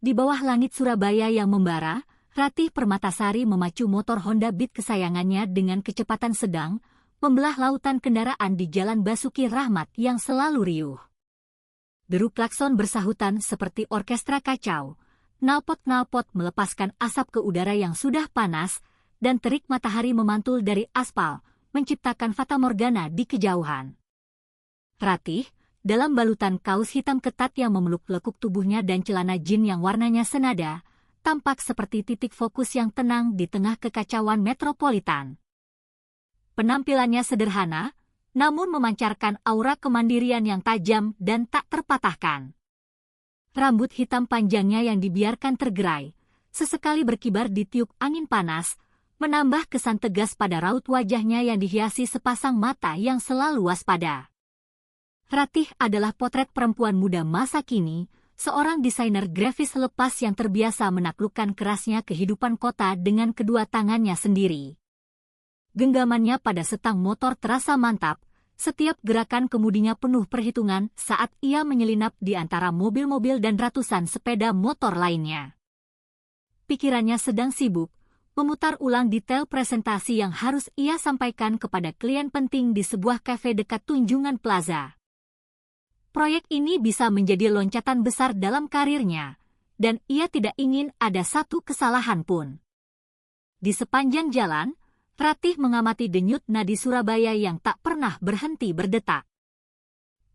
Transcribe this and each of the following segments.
Di bawah langit Surabaya yang membara, Ratih Permatasari memacu motor Honda Beat kesayangannya dengan kecepatan sedang, membelah lautan kendaraan di Jalan Basuki Rahmat yang selalu riuh. Deru klakson bersahutan seperti orkestra kacau, knalpot-knalpot melepaskan asap ke udara yang sudah panas, dan terik matahari memantul dari aspal, menciptakan fatamorgana di kejauhan. Ratih, dalam balutan kaos hitam ketat yang memeluk lekuk tubuhnya dan celana jin yang warnanya senada, tampak seperti titik fokus yang tenang di tengah kekacauan metropolitan. Penampilannya sederhana, namun memancarkan aura kemandirian yang tajam dan tak terpatahkan. Rambut hitam panjangnya yang dibiarkan tergerai, sesekali berkibar di tiup angin panas, menambah kesan tegas pada raut wajahnya yang dihiasi sepasang mata yang selalu waspada. Ratih adalah potret perempuan muda masa kini, seorang desainer grafis lepas yang terbiasa menaklukkan kerasnya kehidupan kota dengan kedua tangannya sendiri. Genggamannya pada setang motor terasa mantap, setiap gerakan kemudinya penuh perhitungan saat ia menyelinap di antara mobil-mobil dan ratusan sepeda motor lainnya. Pikirannya sedang sibuk, memutar ulang detail presentasi yang harus ia sampaikan kepada klien penting di sebuah kafe dekat Tunjungan Plaza. Proyek ini bisa menjadi loncatan besar dalam karirnya, dan ia tidak ingin ada satu kesalahan pun. Di sepanjang jalan, Ratih mengamati denyut nadi Surabaya yang tak pernah berhenti berdetak.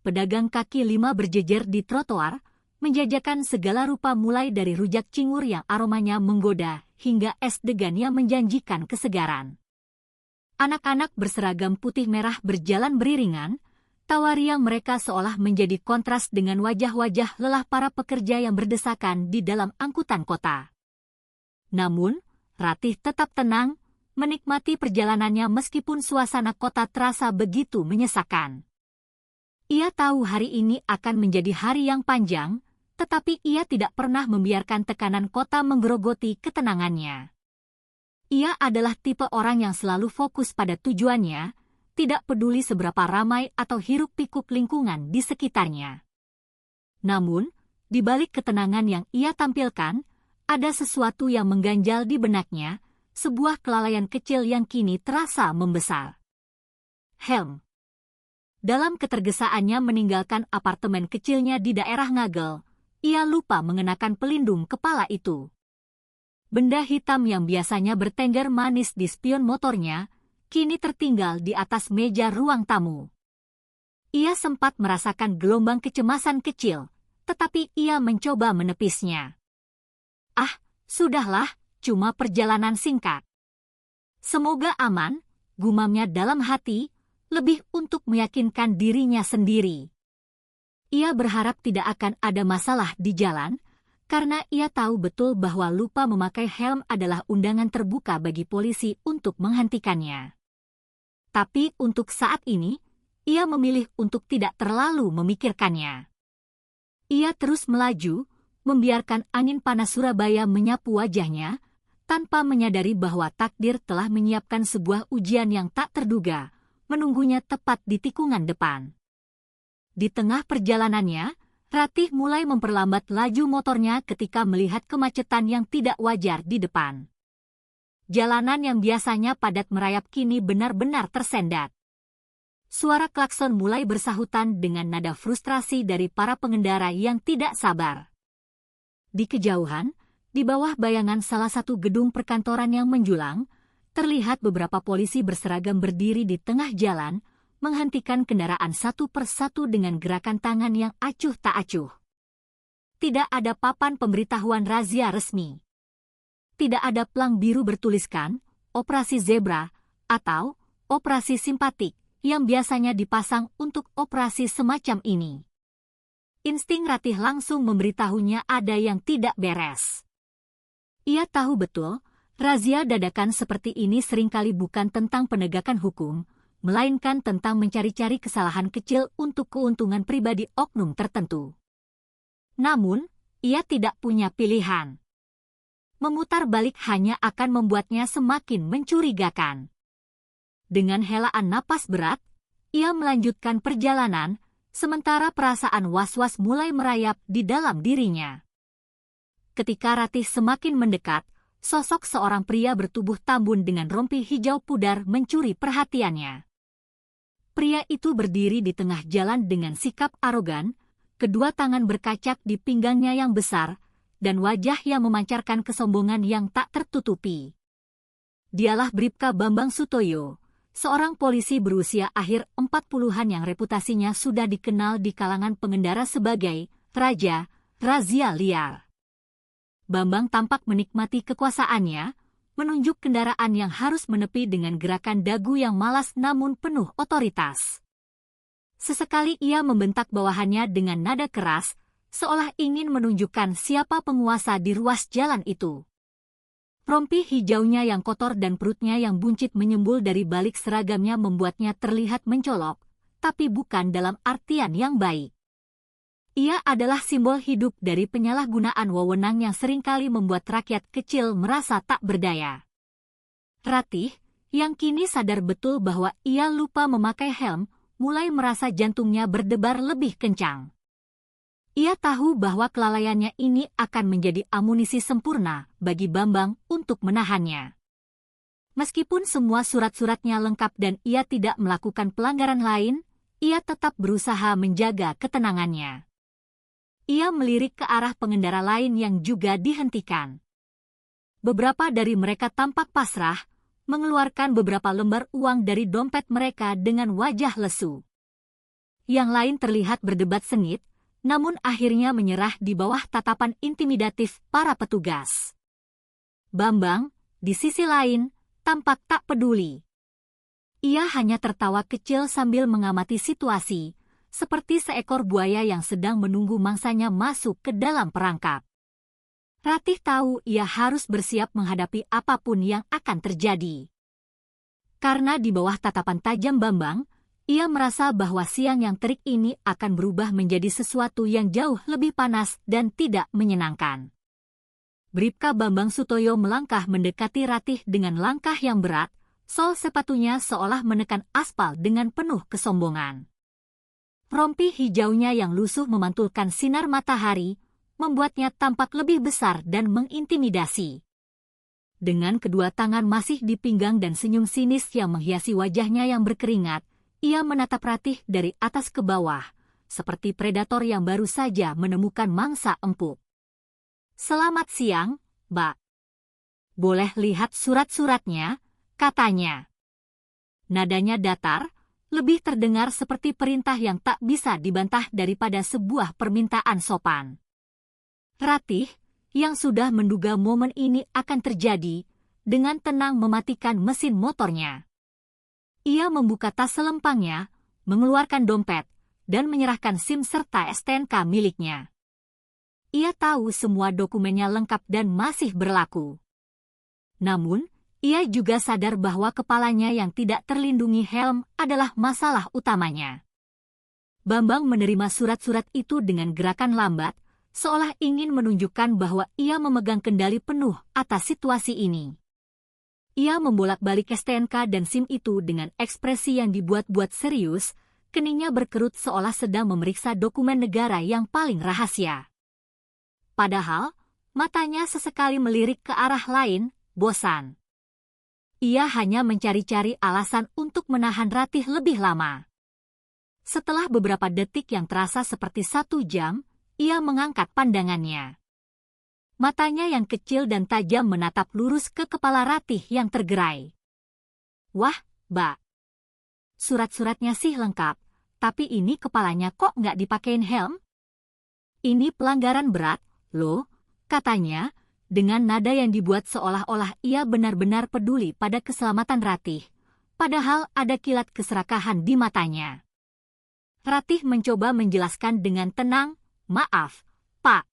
Pedagang kaki lima berjejer di trotoar, menjajakan segala rupa mulai dari rujak cingur yang aromanya menggoda, hingga es degan yang menjanjikan kesegaran. Anak-anak berseragam putih merah berjalan beriringan, tawa riang mereka seolah menjadi kontras dengan wajah-wajah lelah para pekerja yang berdesakan di dalam angkutan kota. Namun, Ratih tetap tenang, menikmati perjalanannya meskipun suasana kota terasa begitu menyesakan. Ia tahu hari ini akan menjadi hari yang panjang, tetapi ia tidak pernah membiarkan tekanan kota menggerogoti ketenangannya. Ia adalah tipe orang yang selalu fokus pada tujuannya, tidak peduli seberapa ramai atau hiruk-pikuk lingkungan di sekitarnya. Namun, di balik ketenangan yang ia tampilkan, ada sesuatu yang mengganjal di benaknya, sebuah kelalaian kecil yang kini terasa membesar. Helm. Dalam ketergesaannya meninggalkan apartemen kecilnya di daerah Ngagel, ia lupa mengenakan pelindung kepala itu. Benda hitam yang biasanya bertengger manis di spion motornya, kini tertinggal di atas meja ruang tamu. Ia sempat merasakan gelombang kecemasan kecil, tetapi ia mencoba menepisnya. Ah, sudahlah, cuma perjalanan singkat. Semoga aman, gumamnya dalam hati, lebih untuk meyakinkan dirinya sendiri. Ia berharap tidak akan ada masalah di jalan, karena ia tahu betul bahwa lupa memakai helm adalah undangan terbuka bagi polisi untuk menghentikannya. Tapi untuk saat ini, ia memilih untuk tidak terlalu memikirkannya. Ia terus melaju, membiarkan angin panas Surabaya menyapu wajahnya, tanpa menyadari bahwa takdir telah menyiapkan sebuah ujian yang tak terduga, menunggunya tepat di tikungan depan. Di tengah perjalanannya, Ratih mulai memperlambat laju motornya ketika melihat kemacetan yang tidak wajar di depan. Jalanan yang biasanya padat merayap kini benar-benar tersendat. Suara klakson mulai bersahutan dengan nada frustrasi dari para pengendara yang tidak sabar. Di kejauhan, di bawah bayangan salah satu gedung perkantoran yang menjulang, terlihat beberapa polisi berseragam berdiri di tengah jalan, menghentikan kendaraan satu persatu dengan gerakan tangan yang acuh tak acuh. Tidak ada papan pemberitahuan razia resmi. Tidak ada plang biru bertuliskan Operasi Zebra atau Operasi Simpatik yang biasanya dipasang untuk operasi semacam ini. Insting Ratih langsung memberitahunya ada yang tidak beres. Ia tahu betul, razia dadakan seperti ini seringkali bukan tentang penegakan hukum, melainkan tentang mencari-cari kesalahan kecil untuk keuntungan pribadi oknum tertentu. Namun, ia tidak punya pilihan. Memutar balik hanya akan membuatnya semakin mencurigakan. Dengan helaan napas berat, ia melanjutkan perjalanan, sementara perasaan was-was mulai merayap di dalam dirinya. ketika Ratih semakin mendekat, sosok seorang pria bertubuh tambun dengan rompi hijau pudar mencuri perhatiannya. Pria itu berdiri di tengah jalan dengan sikap arogan, kedua tangan berkacak di pinggangnya yang besar, dan wajah yang memancarkan kesombongan yang tak tertutupi. Dialah Bribka Bambang Sutoyo, seorang polisi berusia akhir 40-an yang reputasinya sudah dikenal di kalangan pengendara sebagai Raja Razia Liar. Bambang tampak menikmati kekuasaannya, menunjuk kendaraan yang harus menepi dengan gerakan dagu yang malas namun penuh otoritas. Sesekali ia membentak bawahannya dengan nada keras, seolah ingin menunjukkan siapa penguasa di ruas jalan itu. Rompi hijaunya yang kotor dan perutnya yang buncit menyembul dari balik seragamnya membuatnya terlihat mencolok, tapi bukan dalam artian yang baik. Ia adalah simbol hidup dari penyalahgunaan wewenang yang seringkali membuat rakyat kecil merasa tak berdaya. Ratih, yang kini sadar betul bahwa ia lupa memakai helm, mulai merasa jantungnya berdebar lebih kencang. Ia tahu bahwa kelalaiannya ini akan menjadi amunisi sempurna bagi Bambang untuk menahannya. Meskipun semua surat-suratnya lengkap dan ia tidak melakukan pelanggaran lain, ia tetap berusaha menjaga ketenangannya. Ia melirik ke arah pengendara lain yang juga dihentikan. Beberapa dari mereka tampak pasrah, mengeluarkan beberapa lembar uang dari dompet mereka dengan wajah lesu. Yang lain terlihat berdebat sengit, namun akhirnya menyerah di bawah tatapan intimidatif para petugas. Bambang, di sisi lain, tampak tak peduli. Ia hanya tertawa kecil sambil mengamati situasi, seperti seekor buaya yang sedang menunggu mangsanya masuk ke dalam perangkap. Ratih tahu ia harus bersiap menghadapi apapun yang akan terjadi. Karena di bawah tatapan tajam Bambang, ia merasa bahwa siang yang terik ini akan berubah menjadi sesuatu yang jauh lebih panas dan tidak menyenangkan. Bribka Bambang Sutoyo melangkah mendekati Ratih dengan langkah yang berat, sol sepatunya seolah menekan aspal dengan penuh kesombongan. Rompi hijaunya yang lusuh memantulkan sinar matahari, membuatnya tampak lebih besar dan mengintimidasi. Dengan kedua tangan masih di pinggang dan senyum sinis yang menghiasi wajahnya yang berkeringat, ia menatap Ratih dari atas ke bawah, seperti predator yang baru saja menemukan mangsa empuk. "Selamat siang, Mbak. Boleh lihat surat-suratnya?" katanya. Nadanya datar, lebih terdengar seperti perintah yang tak bisa dibantah daripada sebuah permintaan sopan. Ratih, yang sudah menduga momen ini akan terjadi, dengan tenang mematikan mesin motornya. Ia membuka tas selempangnya, mengeluarkan dompet, dan menyerahkan SIM serta STNK miliknya. Ia tahu semua dokumennya lengkap dan masih berlaku. Namun, ia juga sadar bahwa kepalanya yang tidak terlindungi helm adalah masalah utamanya. Bambang menerima surat-surat itu dengan gerakan lambat, seolah ingin menunjukkan bahwa ia memegang kendali penuh atas situasi ini. Ia membolak-balik STNK dan SIM itu dengan ekspresi yang dibuat-buat serius, keningnya berkerut seolah sedang memeriksa dokumen negara yang paling rahasia. Padahal, matanya sesekali melirik ke arah lain, bosan. Ia hanya mencari-cari alasan untuk menahan Ratih lebih lama. Setelah beberapa detik yang terasa seperti 1 jam, ia mengangkat pandangannya. Matanya yang kecil dan tajam menatap lurus ke kepala Ratih yang tergerai. "Wah, Mbak. Surat-suratnya sih lengkap, tapi ini kepalanya kok nggak dipakein helm? Ini pelanggaran berat, loh," katanya, dengan nada yang dibuat seolah-olah ia benar-benar peduli pada keselamatan Ratih, padahal ada kilat keserakahan di matanya. Ratih mencoba menjelaskan dengan tenang, "Maaf, Pak.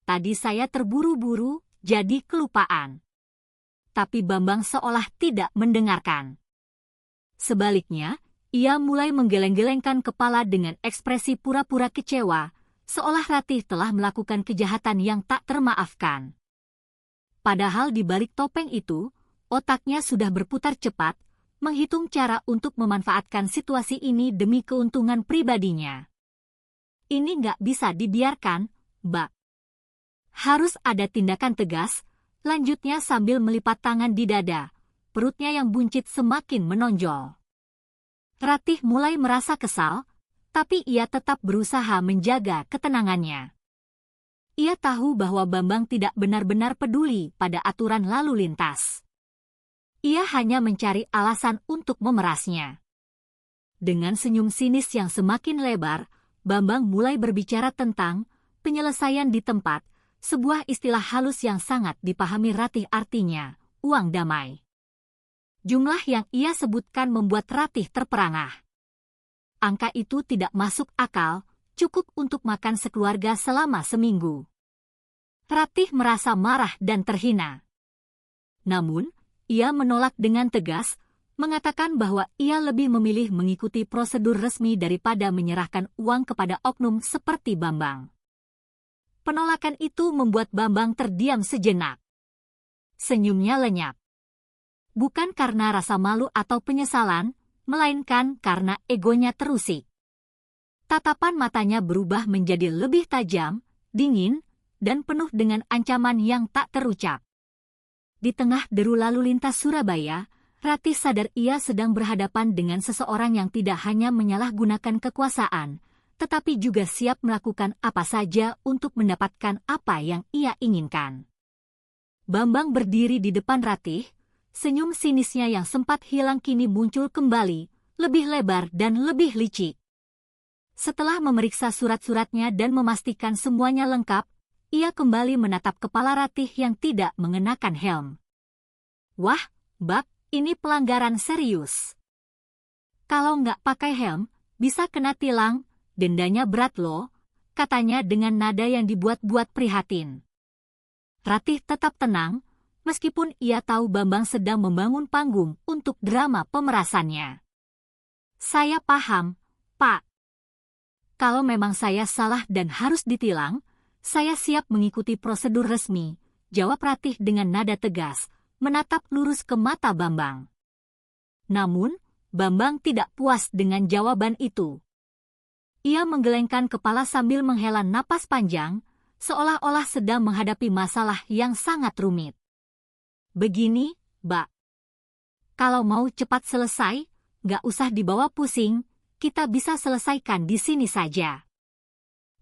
Tadi saya terburu-buru, jadi kelupaan." Tapi Bambang seolah tidak mendengarkan. Sebaliknya, ia mulai menggeleng-gelengkan kepala dengan ekspresi pura-pura kecewa, seolah Ratih telah melakukan kejahatan yang tak termaafkan. Padahal di balik topeng itu, otaknya sudah berputar cepat, menghitung cara untuk memanfaatkan situasi ini demi keuntungan pribadinya. "Ini nggak bisa dibiarkan, Mbak. Harus ada tindakan tegas, lanjutnya sambil melipat tangan di dada, perutnya yang buncit semakin menonjol. Ratih mulai merasa kesal, tapi ia tetap berusaha menjaga ketenangannya. Ia tahu bahwa Bambang tidak benar-benar peduli pada aturan lalu lintas. Ia hanya mencari alasan untuk memerasnya. Dengan senyum sinis yang semakin lebar, Bambang mulai berbicara tentang penyelesaian di tempat, sebuah istilah halus yang sangat dipahami Ratih, artinya uang damai. Jumlah yang ia sebutkan membuat Ratih terperangah. Angka itu tidak masuk akal, cukup untuk makan sekeluarga selama seminggu. Ratih merasa marah dan terhina. Namun, ia menolak dengan tegas, mengatakan bahwa ia lebih memilih mengikuti prosedur resmi daripada menyerahkan uang kepada oknum seperti Bambang. Penolakan itu membuat Bambang terdiam sejenak. Senyumnya lenyap. Bukan karena rasa malu atau penyesalan, melainkan karena egonya terusik. Tatapan matanya berubah menjadi lebih tajam, dingin, dan penuh dengan ancaman yang tak terucap. Di tengah deru lalu lintas Surabaya, Ratih sadar ia sedang berhadapan dengan seseorang yang tidak hanya menyalahgunakan kekuasaan, tetapi juga siap melakukan apa saja untuk mendapatkan apa yang ia inginkan. Bambang berdiri di depan Ratih, senyum sinisnya yang sempat hilang kini muncul kembali, lebih lebar dan lebih licik. Setelah memeriksa surat-suratnya dan memastikan semuanya lengkap, ia kembali menatap kepala Ratih yang tidak mengenakan helm. Wah, Bab, ini pelanggaran serius. Kalau nggak pakai helm, bisa kena tilang, dendanya berat loh, katanya dengan nada yang dibuat-buat prihatin. Ratih tetap tenang, meskipun ia tahu Bambang sedang membangun panggung untuk drama pemerasannya. Saya paham, Pak. Kalau memang saya salah dan harus ditilang, saya siap mengikuti prosedur resmi, jawab Ratih dengan nada tegas, menatap lurus ke mata Bambang. Namun, Bambang tidak puas dengan jawaban itu. Ia menggelengkan kepala sambil menghela napas panjang, seolah-olah sedang menghadapi masalah yang sangat rumit. Begini, Mbak. Kalau mau cepat selesai, nggak usah dibawa pusing, kita bisa selesaikan di sini saja.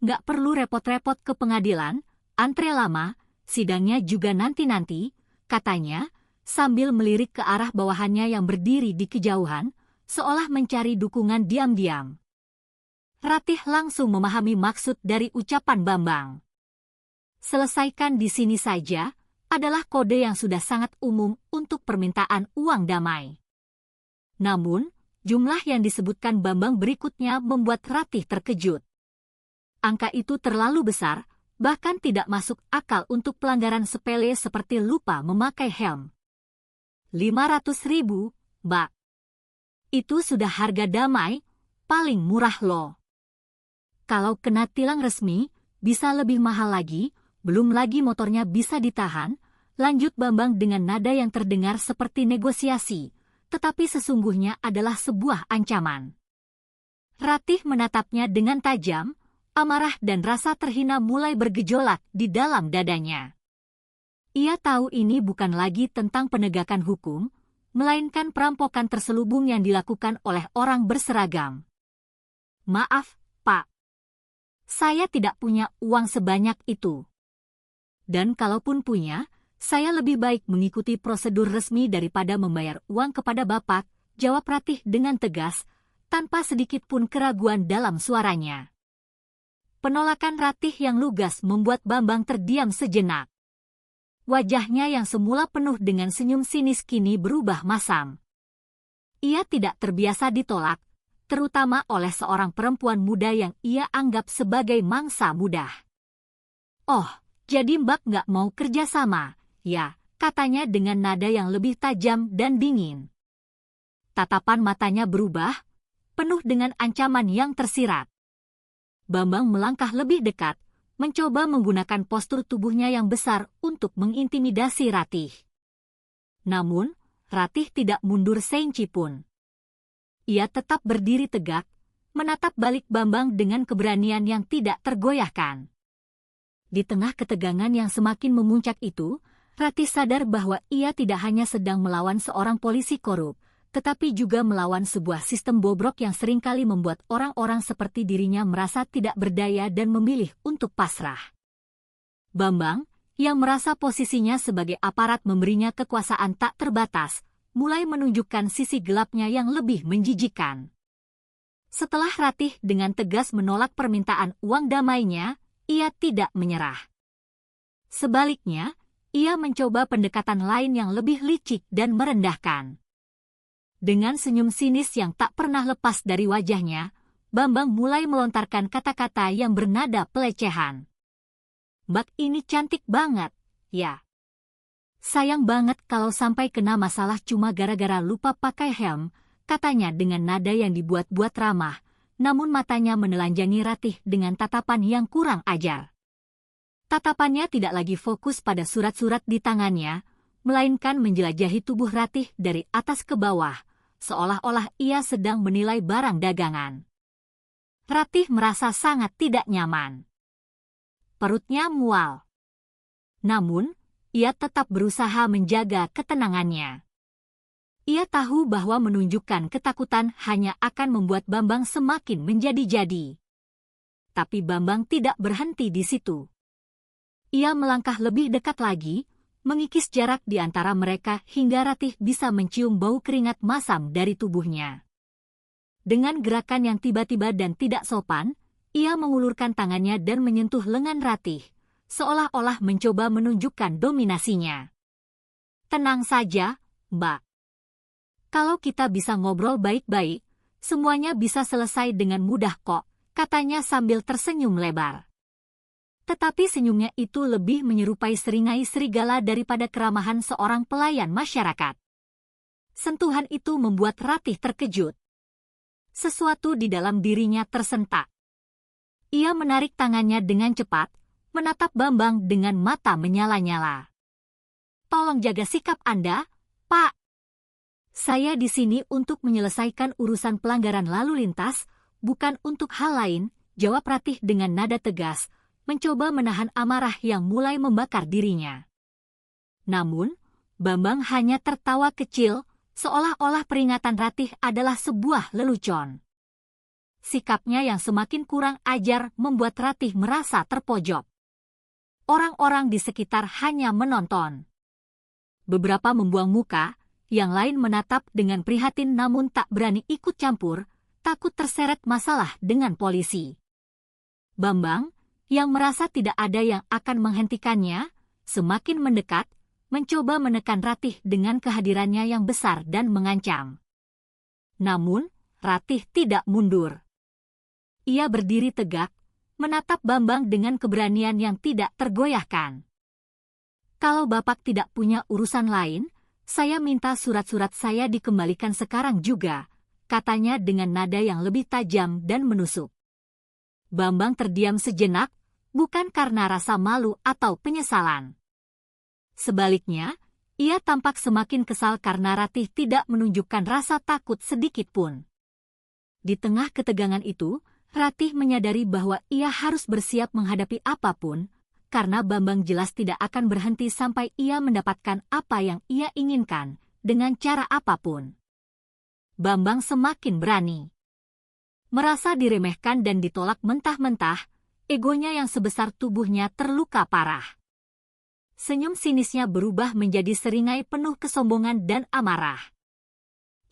Nggak perlu repot-repot ke pengadilan, antre lama, sidangnya juga nanti-nanti, katanya, sambil melirik ke arah bawahannya yang berdiri di kejauhan, seolah mencari dukungan diam-diam. Ratih langsung memahami maksud dari ucapan Bambang. Selesaikan di sini saja adalah kode yang sudah sangat umum untuk permintaan uang damai. Namun, jumlah yang disebutkan Bambang berikutnya membuat Ratih terkejut. Angka itu terlalu besar, bahkan tidak masuk akal untuk pelanggaran sepele seperti lupa memakai helm. 500.000, Mbak. Itu sudah harga damai, paling murah loh. Kalau kena tilang resmi, bisa lebih mahal lagi, belum lagi motornya bisa ditahan, lanjut Bambang dengan nada yang terdengar seperti negosiasi, tetapi sesungguhnya adalah sebuah ancaman. Ratih menatapnya dengan tajam, amarah dan rasa terhina mulai bergejolak di dalam dadanya. Ia tahu ini bukan lagi tentang penegakan hukum, melainkan perampokan terselubung yang dilakukan oleh orang berseragam. Maaf, Pak. Saya tidak punya uang sebanyak itu. Dan kalaupun punya, saya lebih baik mengikuti prosedur resmi daripada membayar uang kepada Bapak, jawab Ratih dengan tegas, tanpa sedikit pun keraguan dalam suaranya. Penolakan Ratih yang lugas membuat Bambang terdiam sejenak. Wajahnya yang semula penuh dengan senyum sinis kini berubah masam. Ia tidak terbiasa ditolak, terutama oleh seorang perempuan muda yang ia anggap sebagai mangsa mudah. Oh, jadi Mbak nggak mau kerja sama, ya, katanya dengan nada yang lebih tajam dan dingin. Tatapan matanya berubah, penuh dengan ancaman yang tersirat. Bambang melangkah lebih dekat, mencoba menggunakan postur tubuhnya yang besar untuk mengintimidasi Ratih. Namun, Ratih tidak mundur seinci pun. Ia tetap berdiri tegak, menatap balik Bambang dengan keberanian yang tidak tergoyahkan. Di tengah ketegangan yang semakin memuncak itu, Ratih sadar bahwa ia tidak hanya sedang melawan seorang polisi korup, tetapi juga melawan sebuah sistem bobrok yang seringkali membuat orang-orang seperti dirinya merasa tidak berdaya dan memilih untuk pasrah. Bambang, yang merasa posisinya sebagai aparat memberinya kekuasaan tak terbatas, mulai menunjukkan sisi gelapnya yang lebih menjijikkan. Setelah Ratih dengan tegas menolak permintaan uang damainya, ia tidak menyerah. Sebaliknya, ia mencoba pendekatan lain yang lebih licik dan merendahkan. Dengan senyum sinis yang tak pernah lepas dari wajahnya, Bambang mulai melontarkan kata-kata yang bernada pelecehan. "Mbak ini cantik banget, ya. Sayang banget kalau sampai kena masalah cuma gara-gara lupa pakai helm," katanya dengan nada yang dibuat-buat ramah, namun matanya menelanjangi Ratih dengan tatapan yang kurang ajar. Tatapannya tidak lagi fokus pada surat-surat di tangannya, melainkan menjelajahi tubuh Ratih dari atas ke bawah, seolah-olah ia sedang menilai barang dagangan. Ratih merasa sangat tidak nyaman. Perutnya mual. Namun, ia tetap berusaha menjaga ketenangannya. Ia tahu bahwa menunjukkan ketakutan hanya akan membuat Bambang semakin menjadi-jadi. Tapi Bambang tidak berhenti di situ. Ia melangkah lebih dekat lagi, mengikis jarak di antara mereka hingga Ratih bisa mencium bau keringat masam dari tubuhnya. Dengan gerakan yang tiba-tiba dan tidak sopan, ia mengulurkan tangannya dan menyentuh lengan Ratih, seolah-olah mencoba menunjukkan dominasinya. "Tenang saja, Mbak. Kalau kita bisa ngobrol baik-baik, semuanya bisa selesai dengan mudah kok," katanya sambil tersenyum lebar. Tetapi senyumnya itu lebih menyerupai seringai serigala daripada keramahan seorang pelayan masyarakat. Sentuhan itu membuat Ratih terkejut. Sesuatu di dalam dirinya tersentak. Ia menarik tangannya dengan cepat, menatap Bambang dengan mata menyala-nyala. "Tolong jaga sikap Anda, Pak. Saya di sini untuk menyelesaikan urusan pelanggaran lalu lintas, bukan untuk hal lain," jawab Ratih dengan nada tegas, mencoba menahan amarah yang mulai membakar dirinya. Namun, Bambang hanya tertawa kecil, seolah-olah peringatan Ratih adalah sebuah lelucon. Sikapnya yang semakin kurang ajar membuat Ratih merasa terpojok. Orang-orang di sekitar hanya menonton. Beberapa membuang muka, yang lain menatap dengan prihatin namun tak berani ikut campur, takut terseret masalah dengan polisi. Bambang, yang merasa tidak ada yang akan menghentikannya, semakin mendekat, mencoba menekan Ratih dengan kehadirannya yang besar dan mengancam. Namun, Ratih tidak mundur. Ia berdiri tegak, menatap Bambang dengan keberanian yang tidak tergoyahkan. "Kalau Bapak tidak punya urusan lain, saya minta surat-surat saya dikembalikan sekarang juga," katanya dengan nada yang lebih tajam dan menusuk. Bambang terdiam sejenak, bukan karena rasa malu atau penyesalan. Sebaliknya, ia tampak semakin kesal karena Ratih tidak menunjukkan rasa takut sedikit pun. Di tengah ketegangan itu, Ratih menyadari bahwa ia harus bersiap menghadapi apapun, karena Bambang jelas tidak akan berhenti sampai ia mendapatkan apa yang ia inginkan, dengan cara apapun. Bambang semakin berani. Merasa diremehkan dan ditolak mentah-mentah, egonya yang sebesar tubuhnya terluka parah. Senyum sinisnya berubah menjadi seringai penuh kesombongan dan amarah.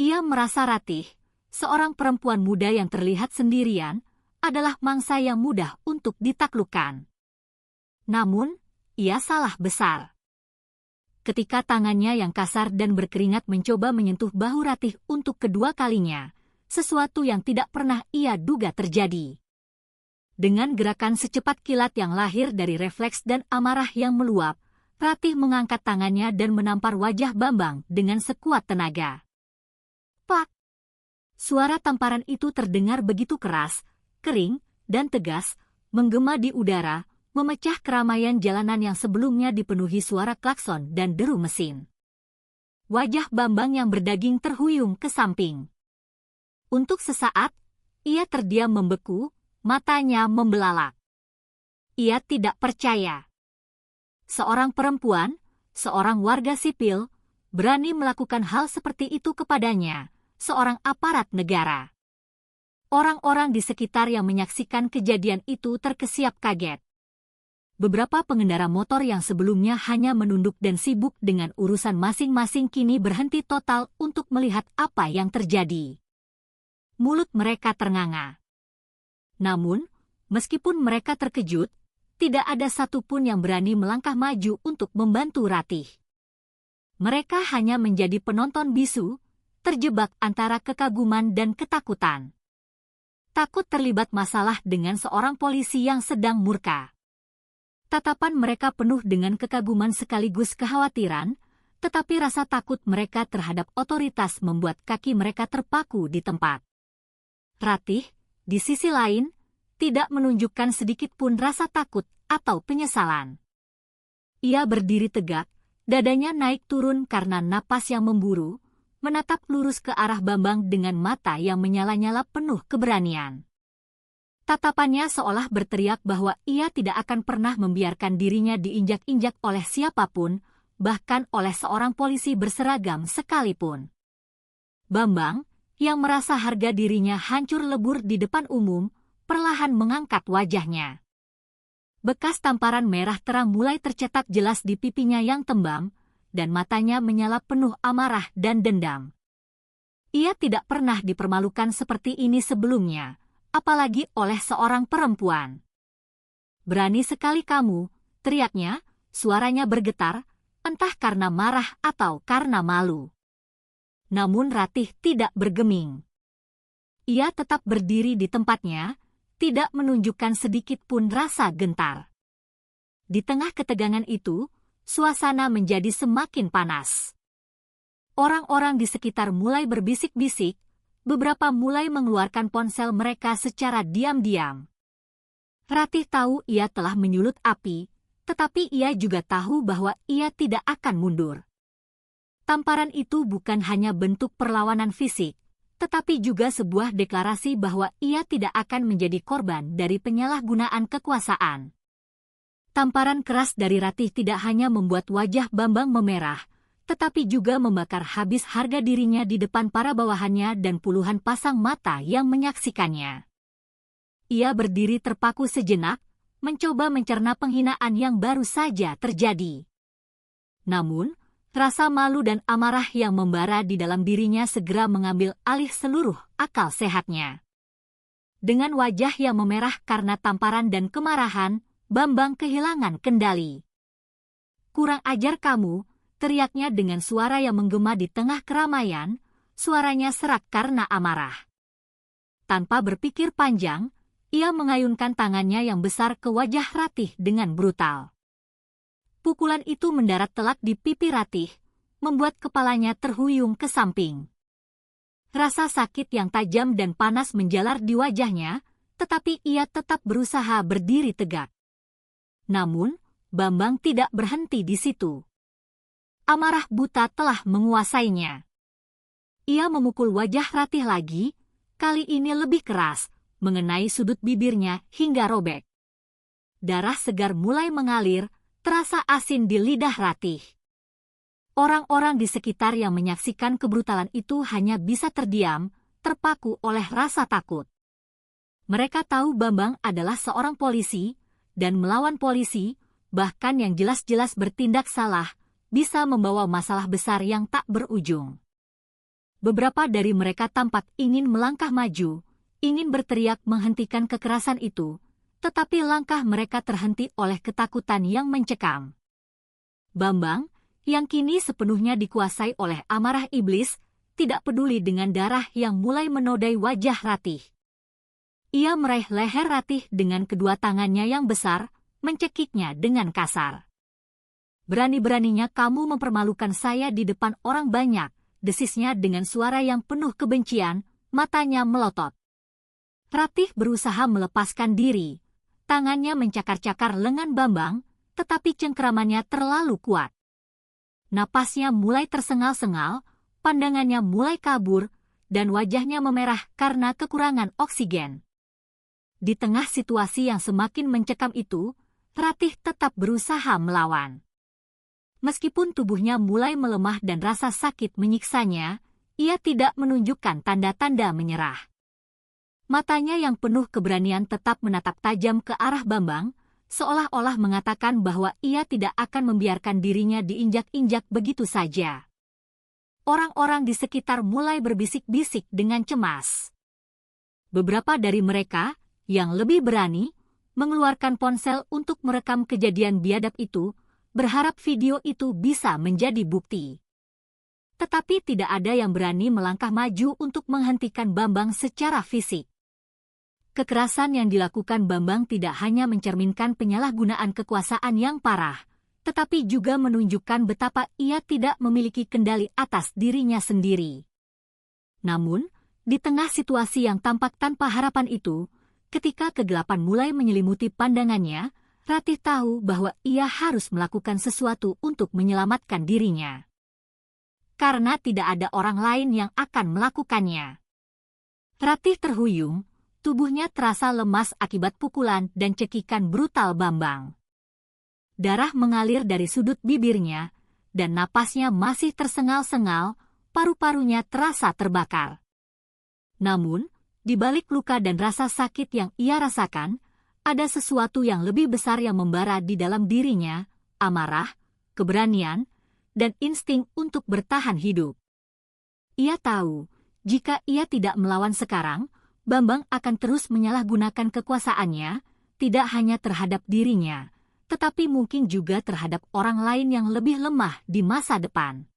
Ia merasa Ratih, seorang perempuan muda yang terlihat sendirian, adalah mangsa yang mudah untuk ditaklukkan. Namun, ia salah besar. Ketika tangannya yang kasar dan berkeringat mencoba menyentuh bahu Ratih untuk kedua kalinya, sesuatu yang tidak pernah ia duga terjadi. Dengan gerakan secepat kilat yang lahir dari refleks dan amarah yang meluap, Ratih mengangkat tangannya dan menampar wajah Bambang dengan sekuat tenaga. "Pak!" Suara tamparan itu terdengar begitu keras, kering, dan tegas, menggema di udara, memecah keramaian jalanan yang sebelumnya dipenuhi suara klakson dan deru mesin. Wajah Bambang yang berdaging terhuyung ke samping. Untuk sesaat, ia terdiam membeku, matanya membelalak. ia tidak percaya. Seorang perempuan, seorang warga sipil, berani melakukan hal seperti itu kepadanya, seorang aparat negara. Orang-orang di sekitar yang menyaksikan kejadian itu terkesiap kaget. Beberapa pengendara motor yang sebelumnya hanya menunduk dan sibuk dengan urusan masing-masing kini berhenti total untuk melihat apa yang terjadi. Mulut mereka ternganga. Namun, meskipun mereka terkejut, tidak ada satupun yang berani melangkah maju untuk membantu Ratih. Mereka hanya menjadi penonton bisu, terjebak antara kekaguman dan ketakutan. Takut terlibat masalah dengan seorang polisi yang sedang murka. Tatapan mereka penuh dengan kekaguman sekaligus kekhawatiran, tetapi rasa takut mereka terhadap otoritas membuat kaki mereka terpaku di tempat. Ratih, di sisi lain, tidak menunjukkan sedikit pun rasa takut atau penyesalan. Ia berdiri tegak, dadanya naik turun karena napas yang memburu, menatap lurus ke arah Bambang dengan mata yang menyala-nyala penuh keberanian. Tatapannya seolah berteriak bahwa ia tidak akan pernah membiarkan dirinya diinjak-injak oleh siapapun, bahkan oleh seorang polisi berseragam sekalipun. Bambang, yang merasa harga dirinya hancur lebur di depan umum, perlahan mengangkat wajahnya. Bekas tamparan merah terang mulai tercetak jelas di pipinya yang tembam, dan matanya menyala penuh amarah dan dendam. Ia tidak pernah dipermalukan seperti ini sebelumnya, apalagi oleh seorang perempuan. "Berani sekali kamu," teriaknya, suaranya bergetar, entah karena marah atau karena malu. Namun Ratih tidak bergeming. Ia tetap berdiri di tempatnya, tidak menunjukkan sedikit pun rasa gentar. Di tengah ketegangan itu, suasana menjadi semakin panas. Orang-orang di sekitar mulai berbisik-bisik, beberapa mulai mengeluarkan ponsel mereka secara diam-diam. Ratih tahu ia telah menyulut api, tetapi ia juga tahu bahwa ia tidak akan mundur. Tamparan itu bukan hanya bentuk perlawanan fisik, tetapi juga sebuah deklarasi bahwa ia tidak akan menjadi korban dari penyalahgunaan kekuasaan. Tamparan keras dari Ratih tidak hanya membuat wajah Bambang memerah, tetapi juga membakar habis harga dirinya di depan para bawahannya dan puluhan pasang mata yang menyaksikannya. Ia berdiri terpaku sejenak, mencoba mencerna penghinaan yang baru saja terjadi. Namun, rasa malu dan amarah yang membara di dalam dirinya segera mengambil alih seluruh akal sehatnya. Dengan wajah yang memerah karena tamparan dan kemarahan, Bambang kehilangan kendali. "Kurang ajar kamu," teriaknya dengan suara yang menggema di tengah keramaian, suaranya serak karena amarah. Tanpa berpikir panjang, ia mengayunkan tangannya yang besar ke wajah Ratih dengan brutal. Pukulan itu mendarat telak di pipi Ratih, membuat kepalanya terhuyung ke samping. Rasa sakit yang tajam dan panas menjalar di wajahnya, tetapi ia tetap berusaha berdiri tegak. Namun, Bambang tidak berhenti di situ. Amarah buta telah menguasainya. Ia memukul wajah Ratih lagi, kali ini lebih keras, mengenai sudut bibirnya hingga robek. Darah segar mulai mengalir, terasa asin di lidah Ratih. Orang-orang di sekitar yang menyaksikan kebrutalan itu hanya bisa terdiam, terpaku oleh rasa takut. Mereka tahu Bambang adalah seorang polisi, dan melawan polisi, bahkan yang jelas-jelas bertindak salah, bisa membawa masalah besar yang tak berujung. Beberapa dari mereka tampak ingin melangkah maju, ingin berteriak menghentikan kekerasan itu, tetapi langkah mereka terhenti oleh ketakutan yang mencekam. Bambang, yang kini sepenuhnya dikuasai oleh amarah iblis, tidak peduli dengan darah yang mulai menodai wajah Ratih. Ia meraih leher Ratih dengan kedua tangannya yang besar, mencekiknya dengan kasar. "Berani-beraninya kamu mempermalukan saya di depan orang banyak," desisnya dengan suara yang penuh kebencian, matanya melotot. Ratih berusaha melepaskan diri, tangannya mencakar-cakar lengan Bambang, tetapi cengkeramannya terlalu kuat. Napasnya mulai tersengal-sengal, pandangannya mulai kabur, dan wajahnya memerah karena kekurangan oksigen. Di tengah situasi yang semakin mencekam itu, Ratih tetap berusaha melawan. Meskipun tubuhnya mulai melemah dan rasa sakit menyiksanya, ia tidak menunjukkan tanda-tanda menyerah. Matanya yang penuh keberanian tetap menatap tajam ke arah Bambang, seolah-olah mengatakan bahwa ia tidak akan membiarkan dirinya diinjak-injak begitu saja. Orang-orang di sekitar mulai berbisik-bisik dengan cemas. Beberapa dari mereka, yang lebih berani, mengeluarkan ponsel untuk merekam kejadian biadab itu, berharap video itu bisa menjadi bukti. Tetapi tidak ada yang berani melangkah maju untuk menghentikan Bambang secara fisik. Kekerasan yang dilakukan Bambang tidak hanya mencerminkan penyalahgunaan kekuasaan yang parah, tetapi juga menunjukkan betapa ia tidak memiliki kendali atas dirinya sendiri. Namun, di tengah situasi yang tampak tanpa harapan itu, ketika kegelapan mulai menyelimuti pandangannya, Ratih tahu bahwa ia harus melakukan sesuatu untuk menyelamatkan dirinya. Karena tidak ada orang lain yang akan melakukannya. Ratih terhuyung, tubuhnya terasa lemas akibat pukulan dan cekikan brutal Bambang. Darah mengalir dari sudut bibirnya, dan napasnya masih tersengal-sengal, paru-parunya terasa terbakar. Namun, di balik luka dan rasa sakit yang ia rasakan, ada sesuatu yang lebih besar yang membara di dalam dirinya, amarah, keberanian, dan insting untuk bertahan hidup. Ia tahu, jika ia tidak melawan sekarang, Bambang akan terus menyalahgunakan kekuasaannya, tidak hanya terhadap dirinya, tetapi mungkin juga terhadap orang lain yang lebih lemah di masa depan.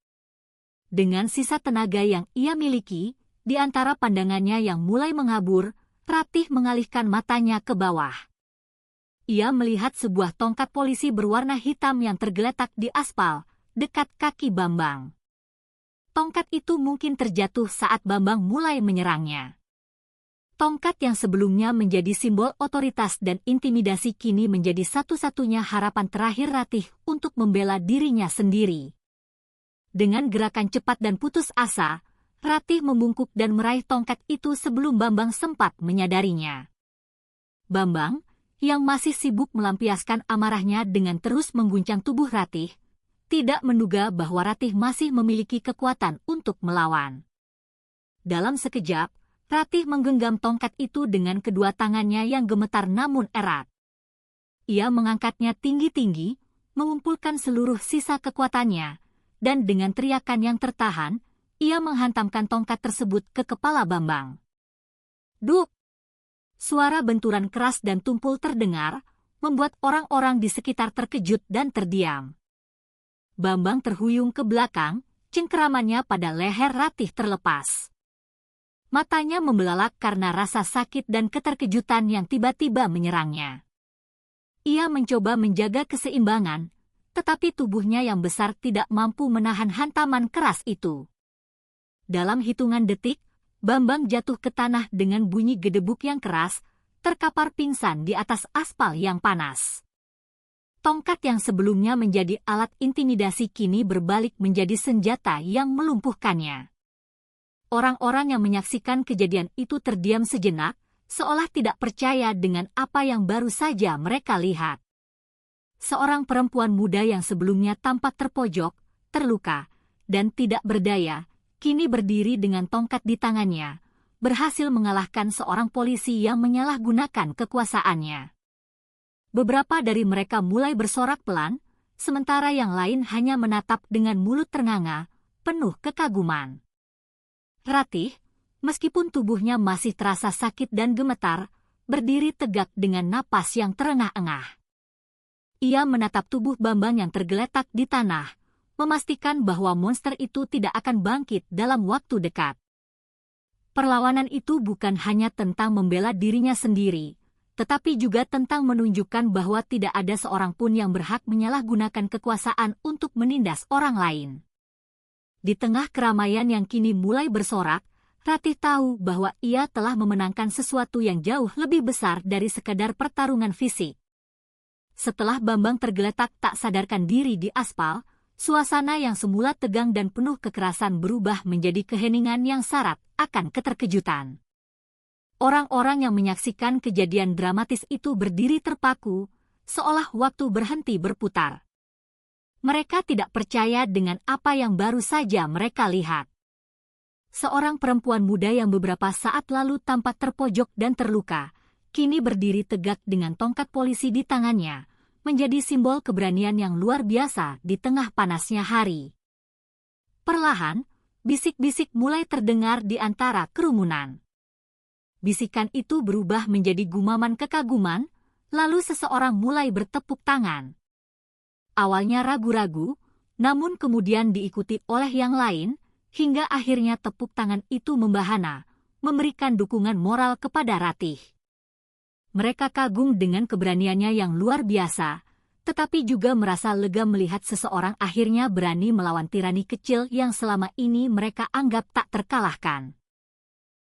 Dengan sisa tenaga yang ia miliki, di antara pandangannya yang mulai mengabur, Ratih mengalihkan matanya ke bawah. Ia melihat sebuah tongkat polisi berwarna hitam yang tergeletak di aspal, dekat kaki Bambang. Tongkat itu mungkin terjatuh saat Bambang mulai menyerangnya. Tongkat yang sebelumnya menjadi simbol otoritas dan intimidasi kini menjadi satu-satunya harapan terakhir Ratih untuk membela dirinya sendiri. Dengan gerakan cepat dan putus asa, Ratih membungkuk dan meraih tongkat itu sebelum Bambang sempat menyadarinya. Bambang, yang masih sibuk melampiaskan amarahnya dengan terus mengguncang tubuh Ratih, tidak menduga bahwa Ratih masih memiliki kekuatan untuk melawan. Dalam sekejap, Ratih menggenggam tongkat itu dengan kedua tangannya yang gemetar namun erat. Ia mengangkatnya tinggi-tinggi, mengumpulkan seluruh sisa kekuatannya, dan dengan teriakan yang tertahan, ia menghantamkan tongkat tersebut ke kepala Bambang. Duk! Suara benturan keras dan tumpul terdengar, membuat orang-orang di sekitar terkejut dan terdiam. Bambang terhuyung ke belakang, cengkeramannya pada leher Ratih terlepas. Matanya membelalak karena rasa sakit dan keterkejutan yang tiba-tiba menyerangnya. Ia mencoba menjaga keseimbangan, tetapi tubuhnya yang besar tidak mampu menahan hantaman keras itu. Dalam hitungan detik, Bambang jatuh ke tanah dengan bunyi gedebuk yang keras, terkapar pingsan di atas aspal yang panas. Tongkat yang sebelumnya menjadi alat intimidasi kini berbalik menjadi senjata yang melumpuhkannya. Orang-orang yang menyaksikan kejadian itu terdiam sejenak, seolah tidak percaya dengan apa yang baru saja mereka lihat. Seorang perempuan muda yang sebelumnya tampak terpojok, terluka, dan tidak berdaya, kini berdiri dengan tongkat di tangannya, berhasil mengalahkan seorang polisi yang menyalahgunakan kekuasaannya. Beberapa dari mereka mulai bersorak pelan, sementara yang lain hanya menatap dengan mulut ternganga, penuh kekaguman. Ratih, meskipun tubuhnya masih terasa sakit dan gemetar, berdiri tegak dengan napas yang terengah-engah. Ia menatap tubuh Bambang yang tergeletak di tanah, memastikan bahwa monster itu tidak akan bangkit dalam waktu dekat. Perlawanan itu bukan hanya tentang membela dirinya sendiri, tetapi juga tentang menunjukkan bahwa tidak ada seorang pun yang berhak menyalahgunakan kekuasaan untuk menindas orang lain. Di tengah keramaian yang kini mulai bersorak, Ratih tahu bahwa ia telah memenangkan sesuatu yang jauh lebih besar dari sekadar pertarungan fisik. Setelah Bambang tergeletak tak sadarkan diri di aspal, suasana yang semula tegang dan penuh kekerasan berubah menjadi keheningan yang syarat akan keterkejutan. Orang-orang yang menyaksikan kejadian dramatis itu berdiri terpaku, seolah waktu berhenti berputar. Mereka tidak percaya dengan apa yang baru saja mereka lihat. Seorang perempuan muda yang beberapa saat lalu tampak terpojok dan terluka, kini berdiri tegak dengan tongkat polisi di tangannya, menjadi simbol keberanian yang luar biasa di tengah panasnya hari. Perlahan, bisik-bisik mulai terdengar di antara kerumunan. Bisikan itu berubah menjadi gumaman kekaguman, lalu seseorang mulai bertepuk tangan. Awalnya ragu-ragu, namun kemudian diikuti oleh yang lain, hingga akhirnya tepuk tangan itu membahana, memberikan dukungan moral kepada Ratih. Mereka kagum dengan keberaniannya yang luar biasa, tetapi juga merasa lega melihat seseorang akhirnya berani melawan tirani kecil yang selama ini mereka anggap tak terkalahkan.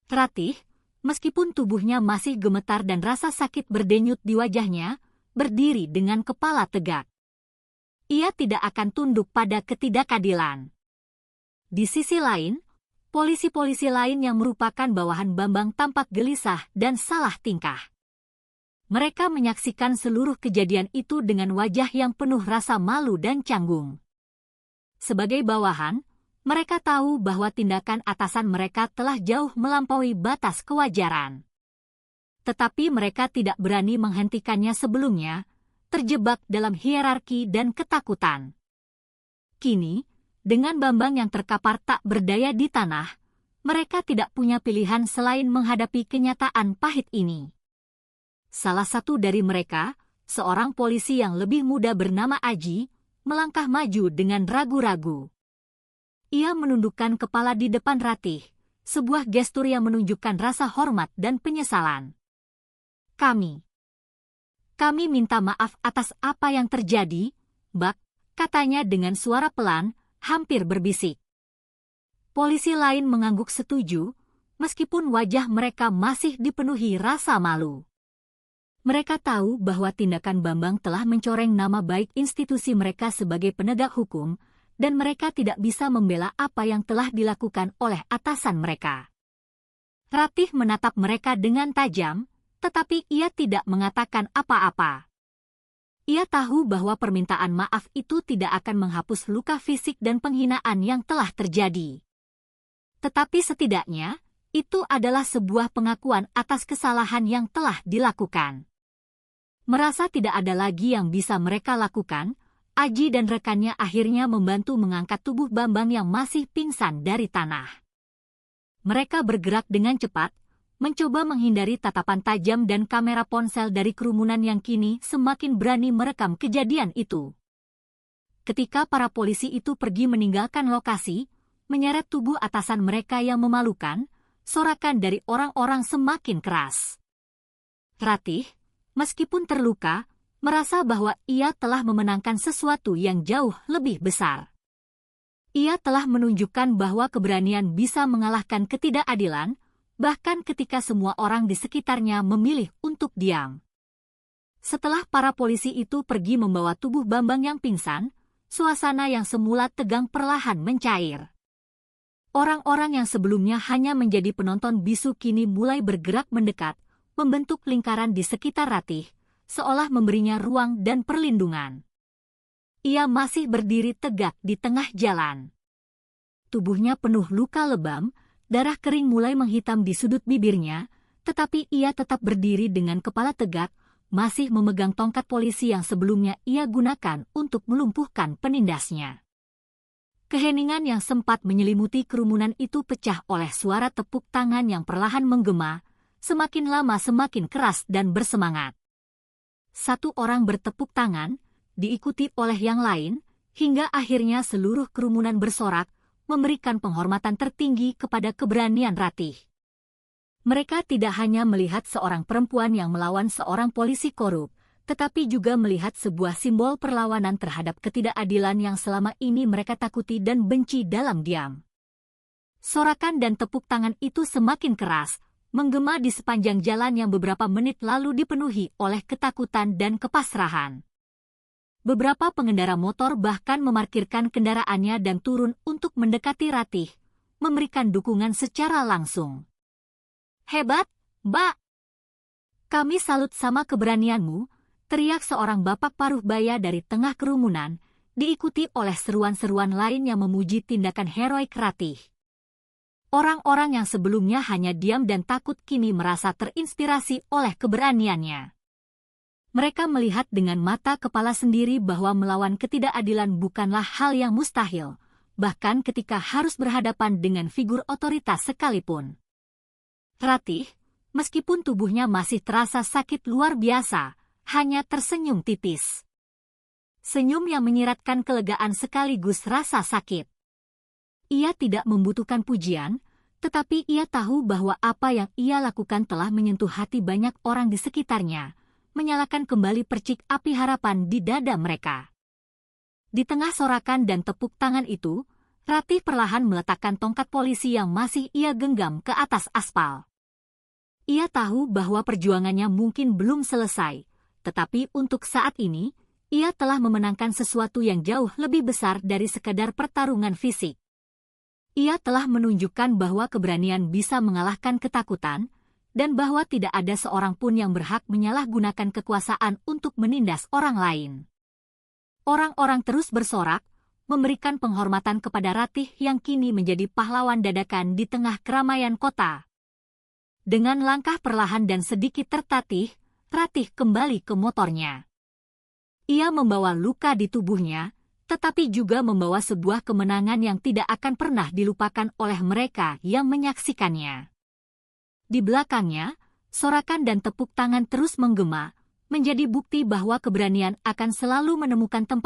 Ratih, meskipun tubuhnya masih gemetar dan rasa sakit berdenyut di wajahnya, berdiri dengan kepala tegak. Ia tidak akan tunduk pada ketidakadilan. Di sisi lain, polisi-polisi lain yang merupakan bawahan Bambang tampak gelisah dan salah tingkah. Mereka menyaksikan seluruh kejadian itu dengan wajah yang penuh rasa malu dan canggung. Sebagai bawahan, mereka tahu bahwa tindakan atasan mereka telah jauh melampaui batas kewajaran. Tetapi mereka tidak berani menghentikannya sebelumnya, terjebak dalam hierarki dan ketakutan. Kini, dengan Bambang yang terkapar tak berdaya di tanah, mereka tidak punya pilihan selain menghadapi kenyataan pahit ini. Salah satu dari mereka, seorang polisi yang lebih muda bernama Aji, melangkah maju dengan ragu-ragu. Ia menundukkan kepala di depan Ratih, sebuah gestur yang menunjukkan rasa hormat dan penyesalan. Kami minta maaf atas apa yang terjadi, Bak, katanya dengan suara pelan, hampir berbisik. Polisi lain mengangguk setuju, meskipun wajah mereka masih dipenuhi rasa malu. Mereka tahu bahwa tindakan Bambang telah mencoreng nama baik institusi mereka sebagai penegak hukum, dan mereka tidak bisa membela apa yang telah dilakukan oleh atasan mereka. Ratih menatap mereka dengan tajam, tetapi ia tidak mengatakan apa-apa. Ia tahu bahwa permintaan maaf itu tidak akan menghapus luka fisik dan penghinaan yang telah terjadi. Tetapi setidaknya, itu adalah sebuah pengakuan atas kesalahan yang telah dilakukan. Merasa tidak ada lagi yang bisa mereka lakukan, Aji dan rekannya akhirnya membantu mengangkat tubuh Bambang yang masih pingsan dari tanah. Mereka bergerak dengan cepat, mencoba menghindari tatapan tajam dan kamera ponsel dari kerumunan yang kini semakin berani merekam kejadian itu. Ketika para polisi itu pergi meninggalkan lokasi, menyeret tubuh atasan mereka yang memalukan, sorakan dari orang-orang semakin keras. Ratih, meskipun terluka, merasa bahwa ia telah memenangkan sesuatu yang jauh lebih besar. Ia telah menunjukkan bahwa keberanian bisa mengalahkan ketidakadilan, bahkan ketika semua orang di sekitarnya memilih untuk diam. Setelah para polisi itu pergi membawa tubuh Bambang yang pingsan, suasana yang semula tegang perlahan mencair. Orang-orang yang sebelumnya hanya menjadi penonton bisu kini mulai bergerak mendekat, membentuk lingkaran di sekitar Ratih, seolah memberinya ruang dan perlindungan. Ia masih berdiri tegak di tengah jalan. Tubuhnya penuh luka lebam, darah kering mulai menghitam di sudut bibirnya, tetapi ia tetap berdiri dengan kepala tegak, masih memegang tongkat polisi yang sebelumnya ia gunakan untuk melumpuhkan penindasnya. Keheningan yang sempat menyelimuti kerumunan itu pecah oleh suara tepuk tangan yang perlahan menggema, semakin lama semakin keras dan bersemangat. Satu orang bertepuk tangan, diikuti oleh yang lain, hingga akhirnya seluruh kerumunan bersorak, memberikan penghormatan tertinggi kepada keberanian Ratih. Mereka tidak hanya melihat seorang perempuan yang melawan seorang polisi korup, tetapi juga melihat sebuah simbol perlawanan terhadap ketidakadilan yang selama ini mereka takuti dan benci dalam diam. Sorakan dan tepuk tangan itu semakin keras, menggema di sepanjang jalan yang beberapa menit lalu dipenuhi oleh ketakutan dan kepasrahan. Beberapa pengendara motor bahkan memarkirkan kendaraannya dan turun untuk mendekati Ratih, memberikan dukungan secara langsung. "Hebat, Mbak! Kami salut sama keberanianmu, teriak seorang bapak paruh baya dari tengah kerumunan, diikuti oleh seruan-seruan lain yang memuji tindakan heroik Ratih. Orang-orang yang sebelumnya hanya diam dan takut kini merasa terinspirasi oleh keberaniannya. Mereka melihat dengan mata kepala sendiri bahwa melawan ketidakadilan bukanlah hal yang mustahil, bahkan ketika harus berhadapan dengan figur otoritas sekalipun. Ratih, meskipun tubuhnya masih terasa sakit luar biasa, hanya tersenyum tipis. Senyum yang menyiratkan kelegaan sekaligus rasa sakit. Ia tidak membutuhkan pujian, tetapi ia tahu bahwa apa yang ia lakukan telah menyentuh hati banyak orang di sekitarnya, menyalakan kembali percik api harapan di dada mereka. Di tengah sorakan dan tepuk tangan itu, Ratih perlahan meletakkan tongkat polisi yang masih ia genggam ke atas aspal. Ia tahu bahwa perjuangannya mungkin belum selesai, tetapi untuk saat ini, ia telah memenangkan sesuatu yang jauh lebih besar dari sekadar pertarungan fisik. Ia telah menunjukkan bahwa keberanian bisa mengalahkan ketakutan, dan bahwa tidak ada seorang pun yang berhak menyalahgunakan kekuasaan untuk menindas orang lain. Orang-orang terus bersorak, memberikan penghormatan kepada Ratih yang kini menjadi pahlawan dadakan di tengah keramaian kota. Dengan langkah perlahan dan sedikit tertatih, Ratih kembali ke motornya. Ia membawa luka di tubuhnya, tetapi juga membawa sebuah kemenangan yang tidak akan pernah dilupakan oleh mereka yang menyaksikannya. Di belakangnya, sorakan dan tepuk tangan terus menggema, menjadi bukti bahwa keberanian akan selalu menemukan tempat